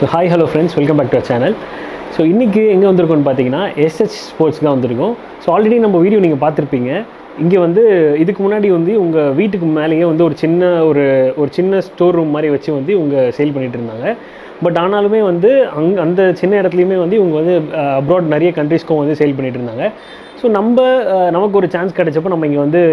So hi hello friends, welcome back to our channel. So இன்றைக்கி எங்கே வந்திருக்கோம்னு பார்த்தீங்கன்னா எஸ்ஹெச் ஸ்போர்ட்ஸ் தான் வந்திருக்கோம். ஸோ ஆல்ரெடி நம்ம வீடியோ நீங்கள் பார்த்துருப்பீங்க. இங்கே வந்து இதுக்கு முன்னாடி வந்து உங்கள் வீட்டுக்கு மேலேயே வந்து ஒரு சின்ன ஸ்டோர் ரூம் மாதிரி வச்சு வந்து இவங்க சேல் பண்ணிகிட்டு இருந்தாங்க. பட் ஆனாலுமே வந்து அந்த சின்ன இடத்துலையுமே வந்து இவங்க வந்து அப்ராட் நிறைய கண்ட்ரீஸ்க்கும் வந்து சேல் பண்ணிகிட்டு இருந்தாங்க. ஸோ நமக்கு ஒரு சான்ஸ் கிடைச்சப்போ நம்ம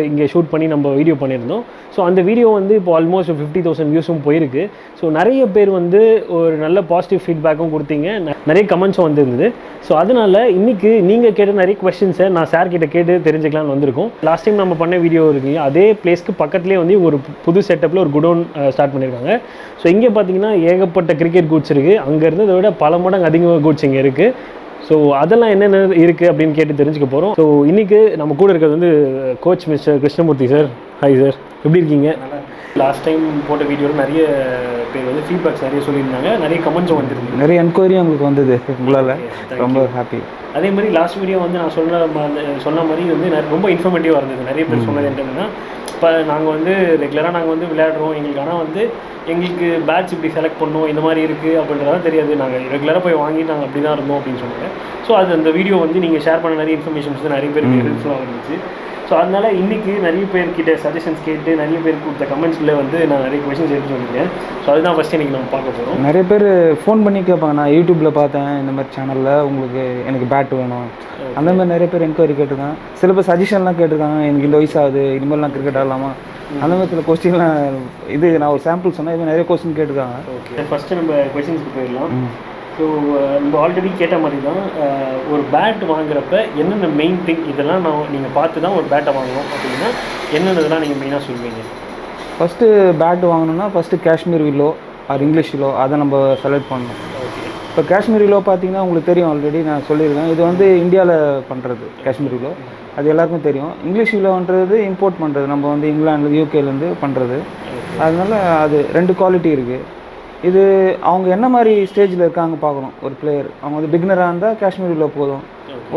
இங்கே ஷூட் பண்ணி நம்ம வீடியோ பண்ணியிருந்தோம். ஸோ அந்த வீடியோ வந்து இப்போ ஆல்மோஸ்ட் 50,000 வியூஸும் போயிருக்கு. ஸோ நிறைய பேர் வந்து ஒரு நல்ல பாசிட்டிவ் ஃபீட்பேக்கும் கொடுத்தீங்க, நிறைய கமெண்ட்ஸும் வந்துருந்தது. ஸோ அதனால் இன்றைக்கி நீங்கள் கேட்ட நிறைய கொஸ்டின்ஸை நான் சார் கிட்ட கேட்டு தெரிஞ்சுக்கலாம்னு வந்திருக்கோம். லாஸ்ட் டைம் நம்ம பண்ண வீடியோ இருக்குங்க, அதே பிளேஸ்க்கு பக்கத்துலேயே வந்து ஒரு புது செட்டப்பில் ஒரு குடோன் ஸ்டார்ட் பண்ணியிருக்காங்க. ஸோ இங்கே பார்த்தீங்கன்னா ஏகப்பட்ட கிரிக்கெட் கூட்ஸ் இருக்குது. அங்கே இருந்ததை விட பல மடங்கு அதிகமாக கூட்ஸ் இங்கே இருக்குது. ஸோ அதெல்லாம் என்னென்ன இருக்குது அப்படின்னு கேட்டு தெரிஞ்சுக்க போகிறோம். ஸோ இன்றைக்கி நம்ம கூட இருக்கிறது வந்து coach mister Krishnamurthy sir. Hi sir, எப்படி இருக்கீங்க? லாஸ்ட் டைம் போட்ட வீடியோவில் நிறைய பேர் வந்து ஃபீட்பேக்ஸ் நிறைய சொல்லியிருந்தாங்க, நிறைய கமெண்ட்ஸும் வந்துருக்கு, நிறைய என்கொயரியும் உங்களுக்கு வந்தது. உங்களால் ரொம்ப ஹாப்பி. அதே மாதிரி லாஸ்ட் வீடியோ வந்து நான் சொன்ன மாதிரி வந்து ரொம்ப இன்ஃபர்மேட்டிவாக இருந்தது. நிறைய பேர் சொன்னது என்னன்னா, இப்போ நாங்கள் வந்து ரெகுலராக நாங்கள் வந்து விளையாடுறோம், எங்களுக்கு ஆனால் வந்து எங்களுக்கு பேட்ச் இப்படி செலக்ட் பண்ணோம், இந்த மாதிரி இருக்குது அப்படின்றதான் தெரியாது, நாங்கள் ரெகுலராக போய் வாங்கி நாங்கள் அப்படி தான் இருந்தோம் அப்படின்னு சொன்னாங்க. ஸோ அந்த வீடியோ வந்து நீங்கள் ஷேர் பண்ண நிறைய இன்ஃபர்மேஷன்ஸ் நிறைய பேருக்கு ஹெல்ப்ஃபுல்லாக இருந்துச்சு. ஸோ அதனால் இன்றைக்கி நிறைய பேர்கிட்ட சஜஷன்ஸ் கேட்டு நிறைய பேர் கொடுத்த கமெண்ட்ஸில் வந்து நான் நிறைய கொஷின்ஸ் எடுத்து வந்திருக்கேன். ஸோ அதுதான் ஃபஸ்ட்டு இன்றைக்கி நம்ம பார்க்க போகிறோம். நிறைய பேர் ஃபோன் பண்ணி கேட்பாங்க, நான் யூடியூப்பில் பார்த்தேன் இந்த மாதிரி சேனலில், உங்களுக்கு எனக்கு பேட் வேணும், அந்த மாதிரி நிறைய பேர் என்கொயரி கேட்டிருக்காங்க. சில பேர் சஜஷன்லாம் கேட்டிருக்காங்க, எனக்கு இந்த வயசாகுது, இனிமேல்லாம் கிரிக்கெட் ஆடலாமா, அந்த மாதிரி சில கொஸ்டின்லாம். நான் ஒரு சாம்பிள் சொன்னேன், இது நிறைய கொஸ்டின் கேட்டிருக்காங்க. ஓகே, ஃபஸ்ட்டு நம்ம கொஸ்டின்ஸ்க்கு போயிடலாம். ஸோ நம்ம ஆல்ரெடி கேட்ட மாதிரி தான், ஒரு பேட் வாங்குறப்ப என்னென்ன மெயின் திங் இதெல்லாம் நீங்கள் பார்த்து தான் ஒரு பேட்டை வாங்கணும் அப்படின்னா என்னென்னதெல்லாம் நீங்கள் மெயினாக சொல்லுவீங்க? ஃபஸ்ட்டு பேட் வாங்கணுன்னா first Kashmir willow or English willow அதை நம்ம செலக்ட் பண்ணணும். ஓகே, இப்போ காஷ்மீர் வில்லோ பார்த்தீங்கன்னா உங்களுக்கு தெரியும், ஆல்ரெடி நான் சொல்லியிருக்கேன், இது வந்து இந்தியாவில் பண்ணுறது காஷ்மீர் வில்லோ, அது எல்லாருக்கும் தெரியும். இங்கிலீஷ் வில்லோன்றது இம்போர்ட் பண்ணுறது, நம்ம வந்து இங்கிலாந்து யூகேலேருந்து பண்ணுறது. அதனால அது ரெண்டு குவாலிட்டி இருக்குது. இது அவங்க என்ன மாதிரி ஸ்டேஜில் இருக்காங்க பார்க்கணும். ஒரு பிளேயர் அவங்க வந்து பிகினராக இருந்தால் காஷ்மீர் வில்லோ போதும்.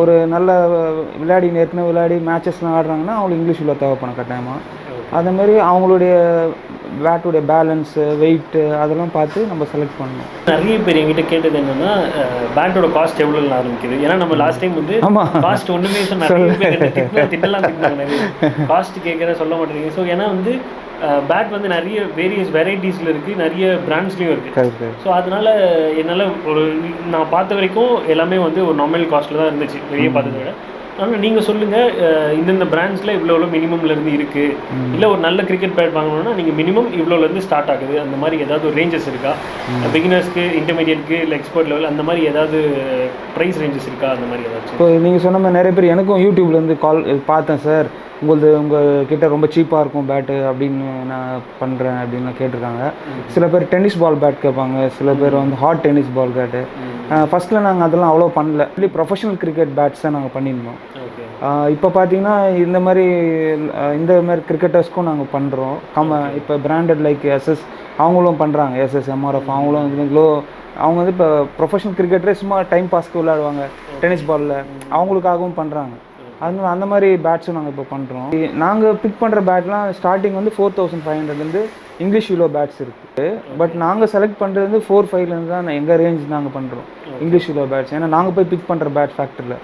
ஒரு நல்ல ஏற்கனவே விளையாடி மேட்சஸ்லாம் ஆடுறாங்கன்னா அவங்களுக்கு இங்கிலீஷ் வில்லோ தேவைப்படும் கட்டாயமாக. அதேமாதிரி அவங்களுடைய பேட்டுடைய பேலன்ஸு, வெயிட்டு அதெல்லாம் பார்த்து நம்ம செலக்ட் பண்ணணும். நிறைய பேர் என்கிட்ட கேட்டது என்னென்னா, பேட்டோட காஸ்ட் எவ்வளோ ஆரம்பிக்குது? ஏன்னா நம்ம லாஸ்ட் டைம் வந்து காஸ்ட் ஒன்றுமே திட்டலாம் காஸ்ட் கேட்குற சொல்ல மாட்டேங்க. ஸோ ஏன்னா வந்து பேட் வந்து நிறைய வேரியஸ் வெரைட்டிஸில் இருக்குது, நிறைய பிராண்ட்ஸ்லேயும் இருக்குது. ஸோ அதனால் என்னால் நான் பார்த்த வரைக்கும் எல்லாமே வந்து ஒரு நார்மல் காஸ்ட்டில் தான் இருந்துச்சு வெளியே பார்த்ததை விட. ஆனால் நீங்கள் சொல்லுங்கள், இந்தந்த பிராண்ட்ஸில் இவ்வளோ மினிமம்லேருந்து இருக்குது, இல்லை ஒரு நல்ல கிரிக்கெட் பேட் வாங்கணும்னா நீங்கள் மினிமம் இவ்வளோலேருந்து ஸ்டார்ட் ஆகுது, அந்த மாதிரி ஏதாவது ஒரு ரேஞ்சஸ் இருக்கா? பிகினர்ஸ்க்கு, இன்டர்மீடியட்க்கு, இல்லை எக்ஸ்பர்ட் லெவல் அந்த மாதிரி ஏதாவது ப்ரைஸ் ரேஞ்சஸ் இருக்கா? அந்த மாதிரி ஏதாச்சும்? இப்போ நீங்கள் சொன்ன மாதிரி நிறைய பேர் எனக்கும் யூடியூப்லேருந்து கால் பார்த்தேன், சார் உங்கள் கிட்ட ரொம்ப சீப்பாக இருக்கும் பேட்டு அப்படின்னு நான் பண்ணுறேன் அப்படின்னு கேட்டிருக்காங்க. சில பேர் டென்னிஸ் பால் பேட் கேட்பாங்க, சில பேர் வந்து ஹாட் டென்னிஸ் பால் பேட்டு. ஃபஸ்ட்டில் நாங்கள் அதெல்லாம் அவ்வளோ பண்ணல, இல்லை ப்ரொஃபஷனல் கிரிக்கெட் பேட்ஸ் தான் நாங்கள் பண்ணியிருந்தோம். இப்போ பார்த்தீங்கன்னா இந்த மாதிரி கிரிக்கெட்டர்ஸ்க்கும் நாங்கள் பண்ணுறோம். இப்போ பிராண்டட் லைக் எஸ்எஸ் அவங்களும் பண்ணுறாங்க, எஸ்எஸ் எம்ஆர்எஃப் அவங்களும் வந்து அவங்க வந்து இப்போ ப்ரொஃபஷனல் கிரிக்கெட்டரே சும்மா டைம் பாஸ்க்கு விளையாடுவாங்க டென்னிஸ் பாலில், அவங்களுக்காகவும் பண்ணுறாங்க. அதனால அந்த மாதிரி பேட்ஸும் நாங்கள் இப்போ பண்ணுறோம். நாங்கள் பிக் பண்ணுற பேட்லாம் ஸ்டார்டிங் வந்து 4,500 இங்கிலீஷ் வில்லோ பேட்ஸ் இருக்குது. பட் நாங்கள் செலக்ட் பண்ணுறது வந்து 4,500 தான் எங்கள் ரேஞ்ச் நாங்கள் பண்ணுறோம் இங்கிலீஷ் வில்லோ பேட்ஸ். ஏன்னா நாங்கள் போய் பிக் பண்ணுற பேட் ஃபேக்டரியில்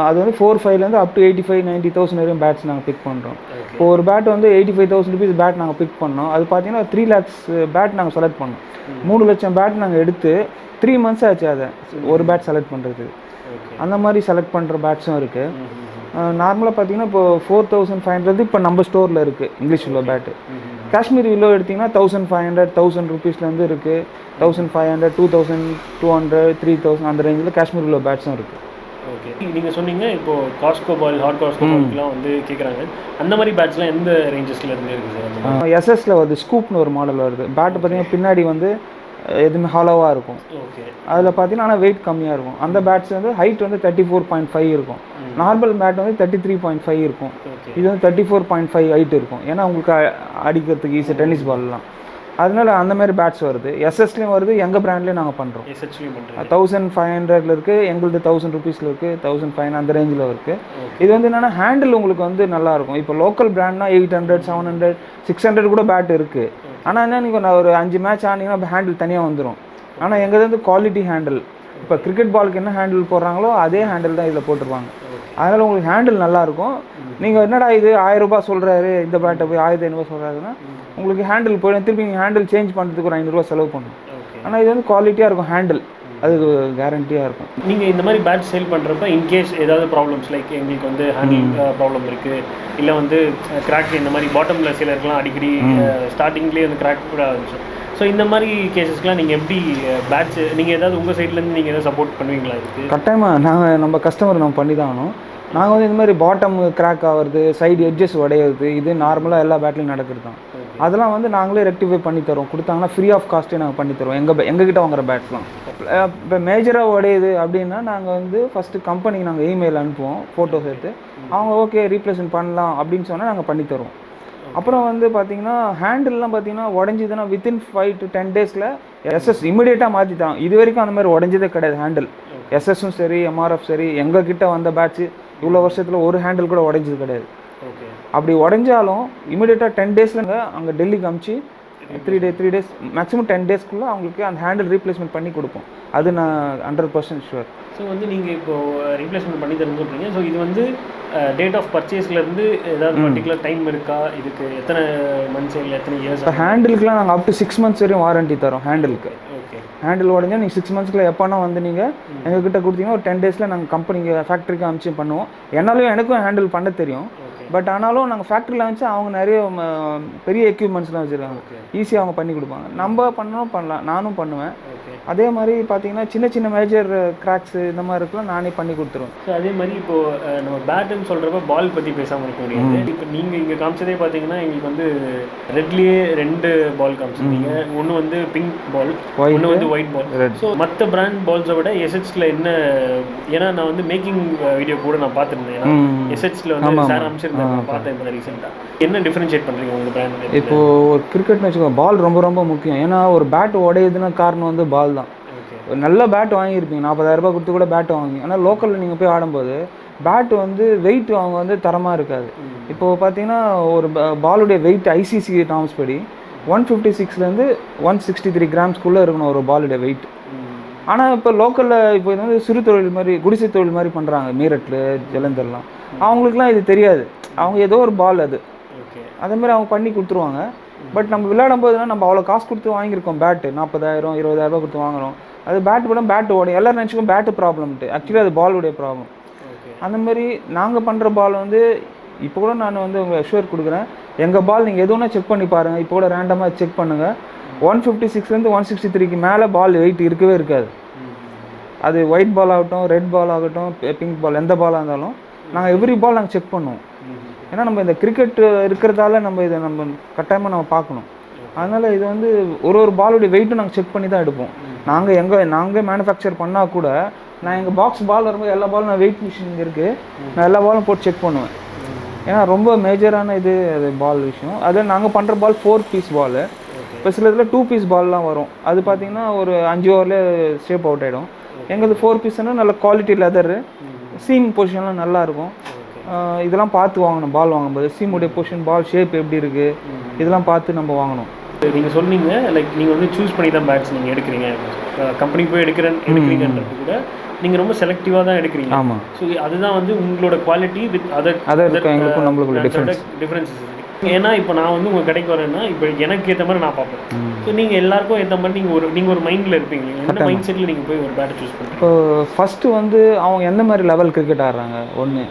அது வந்து 4,500 அப் டு 85,000-90,000 வரையும் பேட்ஸ் நாங்கள் பிக் பண்ணுறோம். இப்போ ஒரு பேட் வந்து 85,000 rupees பேட் நாங்கள் பிக் பண்ணோம். அது பார்த்தீங்கன்னா 3 lakhs பேட் நாங்கள் செலக்ட் பண்ணோம். 3 லட்சம் பேட் நாங்கள் எடுத்து 3 months ஆச்சு அதை ஒரு பேட் செலக்ட் பண்ணுறதுக்கு. அந்த மாதிரி செலக்ட் பண்ணுற பேட்ஸும் இருக்குது. நார்மலாக பார்த்தீங்கன்னா இப்போ 4,500 இப்போ நம்ம ஸ்டோரில் இருக்குது English willow bat. Kashmir willow எடுத்திங்கன்னா 1,500 1,000 rupeesலேருந்து இருக்குது. 1,500 2,200 3,000 அந்த ரேஞ்சில் காஷ்மீர் வில்லோ பேட்ஸும் இருக்குது. ஓகே, நீங்கள் சொன்னீங்க இப்போது காஸ்கோ பால், ஹாட் காஸ்கோ பால்லாம் வந்து கேட்குறாங்க. அந்த மாதிரி பேட்ஸ்லாம் எந்த ரேஞ்சஸில் இருந்து இருக்குது சார்? எஸ்எஸ்ல வருது, ஸ்கூப்னு ஒரு மாடல் வருது. பேட்டு பார்த்தீங்கன்னா பின்னாடி வந்து எதுவுமே ஹாலோவாக இருக்கும். அதில் பார்த்தீங்கன்னா ஆனால் வெயிட் கம்மியாக இருக்கும். அந்த பேட்ஸ் வந்து ஹைட் வந்து 34.5 இருக்கும். நார்மல் பேட் வந்து 33.5 இருக்கும். இது வந்து 34.5 ஹைட் இருக்கும். ஏன்னா உங்களுக்கு அடிக்கிறதுக்கு ஈஸி டென்னிஸ் பால்லாம். அதனால அந்த மாதிரி பேட்ஸ் வருது. எஸ்எஸ்லேயும் வருது, எங்கள் பிராண்ட்லேயும் நாங்கள் பண்ணுறோம். 1,500 இருக்குது, எங்களுக்கு 1,000 rupeesல இருக்குது, 1,500 அந்த ரேஞ்சில் இருக்குது. இது வந்து என்னென்னா ஹேண்டில் உங்களுக்கு வந்து நல்லாயிருக்கும். இப்போ லோக்கல் பிராண்ட்னா 800 700 600 கூட பேட் இருக்குது. ஆனால் என்ன, நீங்கள் ஒரு 5 மேட்ச் ஆனீங்கன்னா ஹேண்டில் தனியாக வந்துடும். ஆனால் எங்கள் வந்து குவாலிட்டி ஹேண்டில். இப்போ கிரிக்கெட் பாலுக்கு என்ன ஹேண்டில் போடுறாங்களோ அதே ஹேண்டில் தான் இதில் போட்டிருப்பாங்க. அதனால் உங்களுக்கு ஹேண்டில் நல்லாயிருக்கும். நீங்கள் என்னடா இது 1000 ரூபாய் சொல்கிறாரு, இந்த பேட்டை போய் 1500 சொல்கிறாருன்னா உங்களுக்கு ஹேண்டில் போயிடும். திருப்பி நீங்கள் ஹேண்டில் சேஞ்ச் பண்ணுறதுக்கு ஒரு 500 ரூபா செலவு பண்ணணும். ஆனால் இது வந்து குவாலிட்டியாக இருக்கும் ஹேண்டில், அது கேரண்டியாக இருக்கும். நீங்கள் இந்த மாதிரி பேட் சேல் பண்ணுறப்ப இன்கேஸ் ஏதாவது ப்ராப்ளம்ஸ் லைக் எங்களுக்கு வந்து ஹேண்டில் ப்ராப்ளம் இருக்குது, இல்லை வந்து கிராக் இந்த மாதிரி பாட்டமில் சிலருக்குலாம் அடிக்கடி ஸ்டார்டிங்லேயே வந்து கிராக் கூட ஆரம்பிச்சோம். ஸோ இந்த மாதிரி கேசஸ்க்குலாம் நீங்கள் எப்படி பேட்ச் நீங்கள் ஏதாவது உங்கள் சைட்லேருந்து நீங்கள் எதாவது சப்போர்ட் பண்ணுவீங்களா இதுக்கு? கட்டாயமாக நாங்கள் நம்ம கஸ்டமர் நம்ம பண்ணி தான் ஆகணும். நாங்கள் வந்து இந்த மாதிரி பாட்டம் கிராக் ஆகிறது, சைடு எட்ஜஸ் உடையிறது, இது நார்மலாக எல்லா பேட்லையும் நடக்கிறது தான். அதெல்லாம் வந்து நாங்களே ரெக்டிஃபை பண்ணி தரோம். கொடுத்தாங்கன்னா ஃப்ரீ ஆஃப் காஸ்ட்டே நாங்கள் பண்ணி தருவோம். எங்ககிட்ட வாங்குற பேட்ஸ்லாம் இப்போ மேஜராக உடையுது அப்படின்னா நாங்கள் வந்து ஃபஸ்ட்டு கம்பெனிக்கு நாங்கள் இமெயில் அனுப்புவோம், ஃபோட்டோஸ் எடுத்து. அவங்க ஓகே ரீப்ளேஸ்மெண்ட் பண்ணலாம் அப்படின்னு சொன்னால் நாங்கள் பண்ணி தருவோம். அப்புறம் வந்து பார்த்தீங்கன்னா ஹேண்டில்லாம் பார்த்தீங்கன்னா உடஞ்சிதுன்னா வித்தின் 5 to 10 டேஸில் எஸ்எஸ் இமீடியட்டாக மாற்றிட்டான். இது வரைக்கும் அந்த மாதிரி உடஞ்சதே கிடையாது ஹேண்டில். எஸ்எஸும் சரி எம்ஆர்எஃப் சரி எங்ககிட்ட வந்த பேட்ச்சு இவ்வளோ வருஷத்தில் ஒரு ஹேண்டில் கூட உடஞ்சது கிடையாது. அப்படி உடஞ்சாலும் இமீடியட்டாக 10 டேஸில் அங்கே டெல்லிக்கு அமுச்சு 3 days மேக்ஸிமம் 10 டேஸ்க்குள்ளே அவங்களுக்கு அந்த ஹேண்டில் ரீப்ளேஸ்மெண்ட் பண்ணி கொடுப்போம். அது நான் 100% ஷுவர். ஸோ வந்து நீங்கள் இப்போது ரீப்ளேஸ்மெண்ட் பண்ணி தருந்துருக்கீங்க. ஸோ இது வந்து டேட் ஆஃப் பர்ச்சேஸ்லேருந்து ஏதாவது பர்டிகுலர் டைம் இருக்கா? இதுக்கு எத்தனை மந்த்ஸ் இல்லை எத்தனை இயர்ஸ்? இப்போ ஹேண்டிலுக்குலாம் நாங்கள் அப் டு 6 months வரையும் வாரண்ட்டி தரோம் ஹேண்டிலுக்கு. ஹேண்டில் உடஞ்சா நீங்கள் 6 monthsக்குள்ள எப்போனா வந்து நீங்கள் எங்ககிட்ட கொடுத்தீங்கன்னா ஒரு 10 டேஸில் நாங்கள் கம்பெனிக்கு ஃபேக்ட்ரிக்கு அனுப்பிச்சு பண்ணுவோம். என்னாலும் எனக்கும் ஹேண்டில் பண்ண தெரியும். பட் ஆனாலும் நாங்கள் ஃபேக்ட்ரியில் வச்சு அவங்க நிறைய பெரிய எக்யூப்மெண்ட்ஸ்லாம் வச்சுருக்காங்க, ஈஸியாக அவங்க பண்ணி கொடுப்பாங்க. நம்ம பண்ணணும் பண்ணலாம், நானும் பண்ணுவேன். அதே மாதிரி பார்த்தீங்கன்னா சின்ன சின்ன மேஜர் கிராக்ஸு இந்த மாதிரி இருக்கலாம் நானே பண்ணி கொடுத்துருவேன். ஸோ அதே மாதிரி இப்போது நம்ம பேட்டுன்னு சொல்கிறப்ப பால் பற்றி பேசாமல் இருக்க முடியாது. இப்போ நீங்கள் இங்கே காமிச்சதே பார்த்தீங்கன்னா எங்களுக்கு வந்து ரெட்லேயே 2 பால் காமிச்சிருந்தீங்க. ஒன்று வந்து பிங்க் பால், ஒன்று வந்து ஒயிட் பால். ஸோ மற்ற பிராண்ட் பால்ஸை விட எஸ்ஹெச்சில் என்ன, ஏன்னா நான் வந்து மேக்கிங் வீடியோ கூட நான் பார்த்துருந்தேன். ஏன்னா எஸ்ஹெச்சில் வந்து சார் அமைச்சிருந்தேன், நான் பார்த்தேன் இப்போ ரீசெண்டாக. என்ன டிஃபரன்ஷியேட் பண்ணுறீங்க உங்கள் பிராண்ட்? இப்போது ஒரு கிரிக்கெட்னு வச்சுக்கோங்க, பால் ரொம்ப ரொம்ப முக்கியம். ஏன்னா ஒரு பேட் உடையுதுன்னா காரணம் வந்து பால் தான். ஒரு நல்ல பேட் வாங்கியிருப்பீங்க, 40,000 ரூபாய் கொடுத்து கூட பேட் வாங்கி, ஆனால் லோக்கலில் நீங்கள் போய் ஆடும்போது பேட் வந்து வெயிட் அவங்க வந்து தரமாக இருக்காது. இப்போது பார்த்தீங்கன்னா ஒரு பாலுடைய வெயிட் ஐசிசி நார்ம்ஸ் படி 156லேருந்து 163 கிராம்ஸ்குள்ளே இருக்கணும் ஒரு பாலுடைய வெயிட். ஆனால் இப்போ லோக்கலில் இப்போ இது வந்து சிறு தொழில் மாதிரி, குடிசை தொழில் மாதிரி பண்ணுறாங்க மீரட்டில் ஜலந்தர்லாம். அவங்களுக்குலாம் இது தெரியாது, அவங்க ஏதோ ஒரு பால் அது அதேமாதிரி அவங்க பண்ணி கொடுத்துருவாங்க. பட் நம்ம விளையாடும் போதுனா நம்ம அவ்வளோ காசு கொடுத்து வாங்கியிருக்கோம் பேட்டு, 40,000 20,000 ரூபா கொடுத்து வாங்குறோம். அது பேட்டு போட பேட்டு ஓடும், எல்லோரும் நினச்சிக்கும் பேட்டு ப்ராப்ளம்ட்டு, ஆக்சுவலி அது பாலுடைய ப்ராப்ளம். அந்த மாதிரி நாங்கள் பண்ணுற பால் வந்து இப்போ கூட நான் வந்து உங்கள் அஷ்யூர் கொடுக்குறேன், எங்கள் பால் நீங்கள் எதுவும்னா செக் பண்ணி பாருங்கள். இப்போ கூட ரேண்டமாக செக் பண்ணுங்கள், 156லேருந்து 163க்கு மேலே பால் வெயிட் இருக்கவே இருக்காது. அது ஒயிட் பால் ஆகட்டும், ரெட் பால் ஆகட்டும், பிங்க் பால், எந்த பாலாக இருந்தாலும் நாங்கள் எவ்ரி பால் நாங்கள் செக் பண்ணுவோம். ஏன்னா நம்ம இந்த கிரிக்கெட் இருக்கிறதால நம்ம இதை நம்ம கட்டாயமாக நம்ம பார்க்கணும். அதனால் இது வந்து ஒரு பாலுடைய வெயிட்டும் நாங்கள் செக் பண்ணி தான் எடுப்போம். நாங்கள் மேனுஃபேக்சர் பண்ணால் கூட நான் எங்கள் பாக்ஸ் பால் வரும்போது எல்லா பாலும் நான் வெயிட் மிஷின் இங்கே இருக்குது, நான் எல்லா பாலும் போட்டு செக் பண்ணுவேன். ஏன்னா ரொம்ப மேஜரான இது அது பால் விஷயம். அது நாங்கள் பண்ணுற பால் 4 பீஸ் பால். இப்போ சில இதில் 2 பீஸ் பால்லாம் வரும், அது பார்த்திங்கன்னா ஒரு 5 ஓவர்லேயே ஷேப் அவுட் ஆகிடும். எங்களுக்கு 4 பீஸ்னால் நல்ல குவாலிட்டி லெதரு, சீம் பொசிஷன்லாம் நல்லாயிருக்கும். இதெல்லாம் பார்த்து வாங்கணும் பால் வாங்கும்போது, சீமுடைய பொசிஷன், பால் ஷேப் எப்படி இருக்குது, இதெல்லாம் பார்த்து நம்ம வாங்கணும். நீங்கள் சொன்னீங்க லைக் நீங்கள் வந்து சூஸ் பண்ணி தான் பேட்ஸ் நீங்கள் எடுக்கிறீங்க, கம்பெனிக்கு போய் எடுக்கிறீங்கன்றது கூட நீங்கள் ரொம்ப செலக்டிவாக தான் எடுக்கிறீங்க. ஆமாம். ஸோ அதுதான் வந்து உங்களோட குவாலிட்டி வித் எங்களுக்கும் நம்மளுக்கு டிஃப்ரென்சஸ் இருக்குது. ஏன்னா இப்போ நான் வந்து உங்கள் கடைக்கு வரேன்னா இப்போ எனக்கு ஏற்ற மாதிரி நான் பார்ப்பேன். ஸோ நீங்கள் எல்லாருக்கும் ஏற்ற மாதிரி நீங்கள் ஒரு மைண்டில் இருப்பீங்க, என்ன மைண்ட் செட்டில் நீங்கள் போய் ஒரு பேட்டை சூஸ் பண்ணுறீங்க? இப்போ ஃபஸ்ட்டு வந்து அவங்க எந்த மாதிரி லெவல் கிரிக்கெட் ஆடுறாங்க, ஒன்று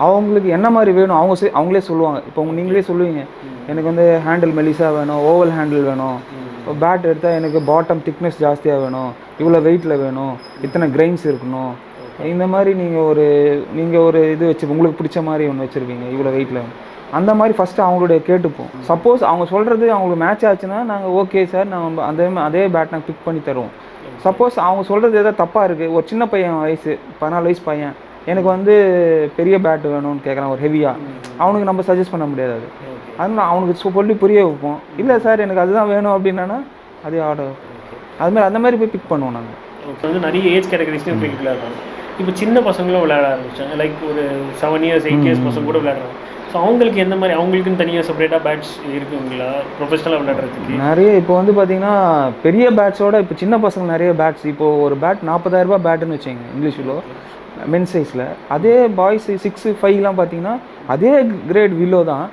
அவங்களுக்கு என்ன மாதிரி வேணும் அவங்களே சொல்லுவாங்க. இப்போ நீங்களே சொல்லுவீங்க, எனக்கு வந்து ஹேண்டில் மெலிசாக வேணும், ஓவல் ஹேண்டில் வேணும், இப்போ பேட் எடுத்தால் எனக்கு பாட்டம் திக்னஸ் ஜாஸ்தியாக வேணும், இவ்வளோ வெயிட்டில் வேணும், இத்தனை கிரெயின்ஸ் இருக்கணும், இந்த மாதிரி நீங்கள் ஒரு இது வச்சு உங்களுக்கு பிடிச்ச மாதிரி ஒன்று வச்சுருக்கீங்க, இவ்வளோ வெயிட்டில் வேணும். அந்த மாதிரி ஃபஸ்ட்டு அவங்களுடைய கேட்டுப்போம். சப்போஸ் அவங்க சொல்கிறது அவங்களுக்கு மேட்ச் ஆச்சுன்னா நாங்கள் ஓகே சார், நம்ம அதே பேட் நாங்கள் பிக் பண்ணி தருவோம். சப்போஸ் அவங்க சொல்கிறது எதாவது தப்பாக இருக்குது, ஒரு சின்ன பையன் வயசு 14 வயசு பையன் எனக்கு வந்து பெரிய பேட் வேணும்னு கேட்குறான், ஒரு ஹெவியாக, அவனுக்கு நம்ம சஜஸ்ட் பண்ண முடியாது. அதனால் அவனுக்கு சொல்லி புரிய வைப்போம். இல்லை சார் எனக்கு அதுதான் வேணும் அப்படின்னா அதே ஆர்டர், அதுமாதிரி அந்த மாதிரி போய் பிக் பண்ணுவோம் நாங்கள். இப்போ வந்து நிறைய ஏஜ் கேட்டகரிஸ்லையும் கிரிக்கெட் விளையாடுறாங்க. இப்போ சின்ன பசங்களும் விளையாட ஆரம்பிச்சாங்க, லைக் ஒரு 7 years 8 years பசங்க கூட விளையாடுறாங்க. ஸோ அவங்களுக்கு எந்த மாதிரி அவங்களுக்குன்னு தனியாக செப்பரேட்டாக பேட்ஸ் இருக்குங்களா ப்ரொஃபஷனலாக விளையாடுறதுக்கு? நிறைய இப்போ வந்து பார்த்தீங்கன்னா பெரிய பேட்ஸோட இப்போ சின்ன பசங்க நிறைய பேட்ஸ், இப்போது ஒரு பேட் 40,000 ரூபாய் பேட்டுன்னு வச்சுங்க இங்கிலீஷில் மென் சைஸில். அதே பாய்ஸ் 6, 5லாம் பார்த்தீங்கன்னா அதே கிரேட் வில்லோ தான்,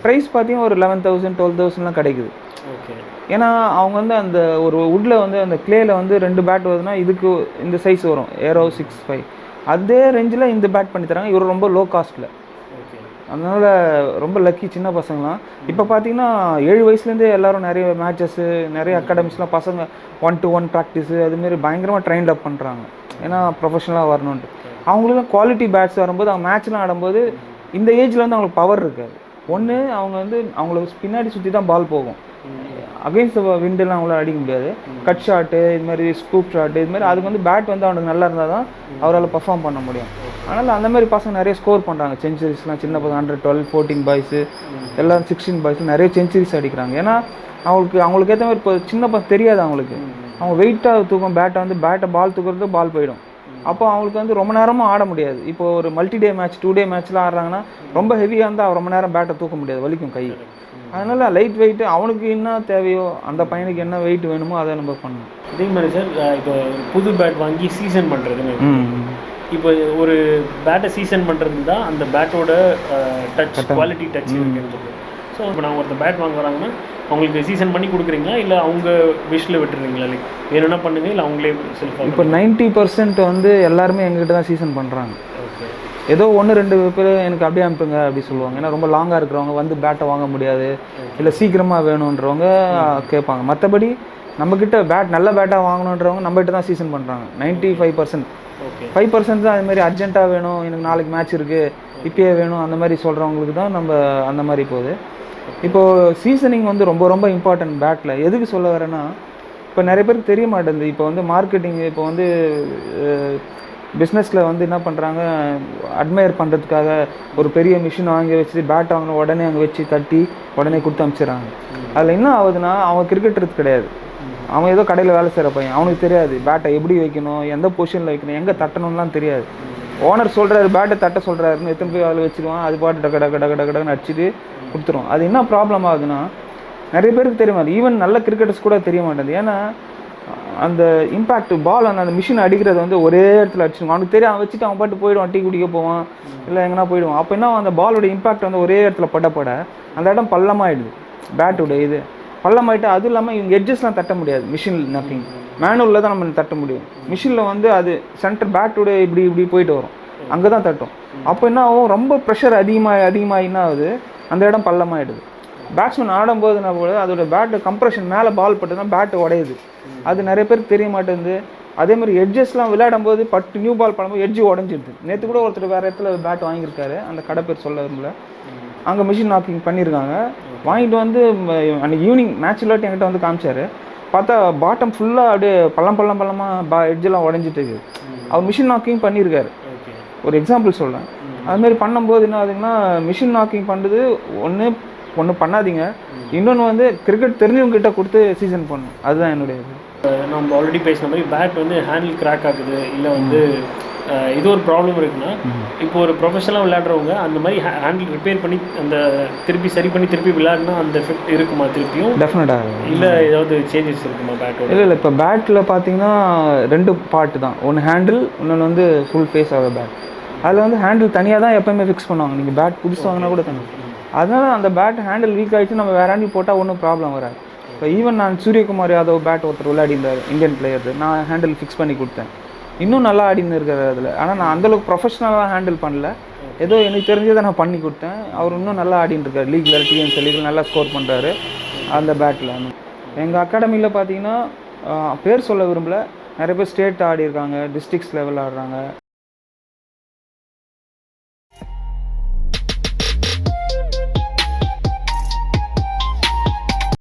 ப்ரைஸ் பார்த்தீங்கன்னா ஒரு 11,000 12,000லாம் கிடைக்குது. ஓகே. ஏன்னா அவங்க வந்து அந்த ஒரு வுட்டில் வந்து அந்த கிளேயில் வந்து 2 பேட் வருதுன்னா இதுக்கு இந்த சைஸ் வரும் ஏரோ 6, 5 அதே ரேஞ்சில் இந்த பேட் பண்ணி தராங்க. இவர் ரொம்ப லோ காஸ்ட்டில், அதனால் ரொம்ப லக்கி சின்ன பசங்களாம். இப்போ பார்த்தீங்கன்னா 7 வயசுலேருந்தே எல்லோரும் நிறைய மேட்சஸ்ஸு, நிறைய அகாடமிஸ்லாம் பசங்க 1-to-1 ப்ராக்டிஸு அதுமாரி பயங்கரமாக ட்ரைன்ட் அப் பண்ணுறாங்க. ஏன்னா ப்ரொஃபஷனலாக வரணுன்ட்டு. அவங்களுக்கும் குவாலிட்டி பேட்ஸ் வரும்போது அவங்க மேட்ச்லாம் ஆடும்போது இந்த ஏஜில் வந்து அவங்களுக்கு பவர் இருக்காது. ஒன்று அவங்க வந்து அவங்களுக்கு பின்னாடி சுற்றி தான் பால் போகும், அகெயின்ஸ்ட் விண்டெல்லாம் அவங்களால அடிக்க முடியாது. கட் ஷாட்டு இது மாதிரி ஸ்கூப் ஷாட்டு இது மாதிரி அதுக்கு வந்து பேட் வந்து அவனுக்கு நல்லா இருந்தால் தான் அவரால் பர்ஃபார்ம் பண்ண முடியும். அதனால் அந்த மாதிரி பசங்க நிறைய ஸ்கோர் பண்ணுறாங்க. செஞ்சுரிஸ்லாம் சின்ன பசங்க 112, 14 பாய்ஸு எல்லோரும் 16 பாய்ஸு நிறைய செஞ்சுரிஸ் அடிக்கிறாங்க. ஏன்னா அவங்களுக்கு ஏற்ற மாதிரி இப்போ சின்ன பசங்க தெரியாது அவங்களுக்கு, அவங்க வெயிட்டாக தூக்கம் பேட்டை பால் தூக்குறது பால் போயிடும். அப்போ அவங்களுக்கு வந்து ரொம்ப நேரமும் ஆட முடியாது. இப்போ ஒரு மல்டி டே மேட்ச் 2 டே மேட்ச்லாம் ஆடுறாங்கன்னா ரொம்ப ஹெவியாக இருந்தால் ரொம்ப நேரம் பேட்டை தூக்க முடியாது, வலிக்கும் கை. அதனால் லைட் வெயிட்டு அவனுக்கு என்ன தேவையோ அந்த பையனுக்கு என்ன வெயிட் வேணுமோ அதை நம்ம பண்ணணும். அதே மாதிரி சார் இப்போ புது பேட் வாங்கி சீசன் பண்ணுறதுன்னு, இப்போ ஒரு பேட்டை சீசன் பண்ணுறது தான் அந்த பேட்டோட டச் குவாலிட்டி டச் இருக்குன்றது. ஸோ இப்போ நான் ஒருத்தர் பேட் வாங்க வராங்கன்னா அவங்களுக்கு சீசன் பண்ணி கொடுக்குறீங்களா இல்லை அவங்க விஷில் விட்டுறீங்களா? லைக் வேணும்னா பண்ணுங்க இல்லை அவங்களே செல்ஃபாக? இப்போ 90% வந்து எல்லாருமே எங்ககிட்ட தான் சீசன் பண்ணுறாங்க. ஓகே. ஏதோ 1-2 பேர் எனக்கு அப்படியே அனுப்புங்க அப்படி சொல்லுவாங்க. ஏன்னா ரொம்ப லாங்காக இருக்கிறவங்க வந்து பேட்டை வாங்க முடியாது, இல்லை சீக்கிரமாக வேணுன்றவங்க கேட்பாங்க. மற்றபடி நம்மக்கிட்ட பேட் நல்ல பேட்டாக வாங்கணுன்றவங்க நம்மகிட்ட தான் சீசன் பண்ணுறாங்க 95%. 5% தான் அதுமாதிரி அர்ஜென்ட்டாக வேணும், எனக்கு நாளைக்கு மேட்ச் இருக்குது இப்பயே வேணும் அந்த மாதிரி சொல்கிறவங்களுக்கு தான் நம்ம அந்த மாதிரி போகுது. இப்போது சீசனிங் வந்து ரொம்ப ரொம்ப இம்பார்ட்டன்ட் பேட்டில். எதுக்கு சொல்ல வரேன்னா இப்போ நிறைய பேருக்கு தெரிய மாட்டேங்குது. இப்போ வந்து மார்க்கெட்டிங் இப்போ வந்து பிஸ்னஸில் வந்து என்ன பண்ணுறாங்க, அட்மையர் பண்ணுறதுக்காக ஒரு பெரிய மிஷின் வாங்கி வச்சு பேட் வாங்கின உடனே அங்கே வச்சு தட்டி உடனே கொடுத்து அனுப்பிச்சிடறாங்க. அதில் என்ன ஆகுதுன்னா அவன் கிரிக்கெட்டருக்கு கிடையாது, அவன் ஏதோ கடையில் வேலை செய்கிற பையன், அவனுக்கு தெரியாது பேட்டை எப்படி வைக்கணும், எந்த பொசிஷனில் வைக்கணும், எங்கே தட்டணும்லாம் தெரியாது. ஓனர் சொல்கிறாரு பேட்டை தட்ட சொல்கிறாருன்னு எத்தனை போய் அதில் வச்சுருவான், அது பாட்டு டக்கு அடிச்சுட்டு கொடுத்துரும். அது என்ன ப்ராப்ளம் ஆகுதுன்னா நிறைய பேருக்கு தெரிய மாட்டேது, ஈவன் நல்ல கிரிக்கெட்டர்ஸ் கூட தெரிய மாட்டேங்குது. ஏன்னா அந்த இம்பேக்ட் பால் அந்த மிஷின் அடிக்கிறது வந்து ஒரே இடத்துல அடிச்சிருவான், அவனுக்கு தெரியும், அவன் வச்சுட்டு அவன் பாட்டு போயிடுவான், டீ குடிக்க போவான் இல்லை எங்கன்னா போயிடுவான். அப்போ என்ன அந்த பாலோட இம்பாக்ட் வந்து ஒரே இடத்துல பட அந்த இடம் பள்ளமாகிடுது, பேட்டோட இது பள்ளமாயிட்டு. அதுவும் இல்லாமல் இவங்க எட்ஜஸ்லாம் தட்ட முடியாது, மிஷின் நத்திங், மேனுவலில் தான் நம்ம தட்ட முடியும். மிஷினில் வந்து அது சென்டர் பேட்டோட இப்படி போயிட்டு வரும், அங்கே தான் தட்டும். அப்போ என்ன ஆகும், ரொம்ப ப்ரெஷர் அதிகமாக என்ன ஆகுது, அந்த இடம் பள்ளமாகிடுது. பேட்ஸ்மேன் ஆடும்போது என்ன போது அதோட பேட்டு கம்ப்ரெஷன் மேலே பால் பட்டு தான் பேட்டு உடையுது. அது நிறைய பேருக்கு தெரிய மாட்டேங்குது. அதேமாதிரி எட்ஜஸ்லாம் விளையாடும்போது பட்டு நியூ பால் பண்ணும்போது எட்ஜு உடஞ்சிடுது. நேற்று கூட ஒருத்தர் வேறு இடத்துல பேட் வாங்கியிருக்காரு, அந்த கடை பேர் சொல்ல விரும்பல, அங்கே மிஷின் நாக்கிங் பண்ணியிருக்காங்க. வாங்கிட்டு வந்து அன்றைக்கி ஈவினிங் மேட்ச் விளையாட்டு என்கிட்ட வந்து காமிச்சார். பார்த்தா பாட்டம் ஃபுல்லாக அப்படியே பள்ளமாக எட்ஜெல்லாம் உடஞ்சிட்டு இருக்குது. அவர் மிஷின் நாக்கிங் பண்ணியிருக்காரு. ஒரு எக்ஸாம்பிள் சொல்கிறேன். அதுமாரி பண்ணும்போது என்ன ஆகுதுன்னா, மிஷின் நாக்கிங் பண்ணுறது ஒன்று பண்ணாதீங்க, இன்னொன்று வந்து கிரிக்கெட் தெரிஞ்சவங்க கிட்ட கொடுத்து சீசன் பண்ணணும். அதுதான் என்னுடைய இது. நம்ம ஆல்ரெடி பேசின மாதிரி பேட் வந்து ஹேண்டில் கிராக் ஆகுது இல்லை வந்து இது ஒரு ப்ராப்ளம் இருக்குன்னா, இப்போ ஒரு ப்ரொஃபஷனலாக விளையாடுறவங்க அந்த மாதிரி ஹேண்டில் ரிப்பேர் பண்ணி அந்த சரி பண்ணி திருப்பி விளையாடினா அந்த எஃபெக்ட் இருக்குமா திருப்பியும்? டெஃபினட்டாக. இல்லை ஏதாவது சேஞ்சஸ் இருக்குமா பேட்டோட? இல்லை இப்போ பேட்டில் பார்த்தீங்கன்னா 2 பார்ட்டு தான், ஒன்று ஹேண்டில், இன்னொன்று வந்து ஃபுல் ஃபேஸ் ஆக பேட். அதில் வந்து ஹேண்டில் தனியாக தான் எப்போயுமே ஃபிக்ஸ் பண்ணுவாங்க. நீங்கள் பேட் புதுசு வாங்கினா கூட தனியாக. அதனால் அந்த பேட் ஹேண்டில் வீக் ஆகிடுச்சு, நம்ம வேறு ஹேண்டில் போட்டால் ஒன்றும் ப்ராப்ளம் வராது. இப்போ ஈவன் நான் சூரியகுமார் யாதவ் பேட் ஒருத்தர் விளையாடிந்தார், இந்தியன் பிளேயர், நான் ஹேண்டில் ஃபிக்ஸ் பண்ணி கொடுத்தேன், இன்னும் நல்லா ஆடின்னு இருக்கிற அதில். ஆனால் நான் அந்தளவுக்கு ப்ரொஃபஷனலாக ஹேண்டில் பண்ணல, ஏதோ எனக்கு தெரிஞ்சதை நான் பண்ணி கொடுத்தேன். அவர் இன்னும் நல்லா ஆடின்னு இருக்கார், லீக்கில் டிஎன்சி லீக்கில் நல்லா ஸ்கோர் பண்ணுறாரு அந்த பேட்டில். எங்கள் அகாடமியில் பார்த்தீங்கன்னா பேர் சொல்ல விரும்பல, நிறைய பேர் ஸ்டேட் ஆடி இருக்காங்க, டிஸ்ட்ரிக்ஸ் லெவலில் ஆடுறாங்க.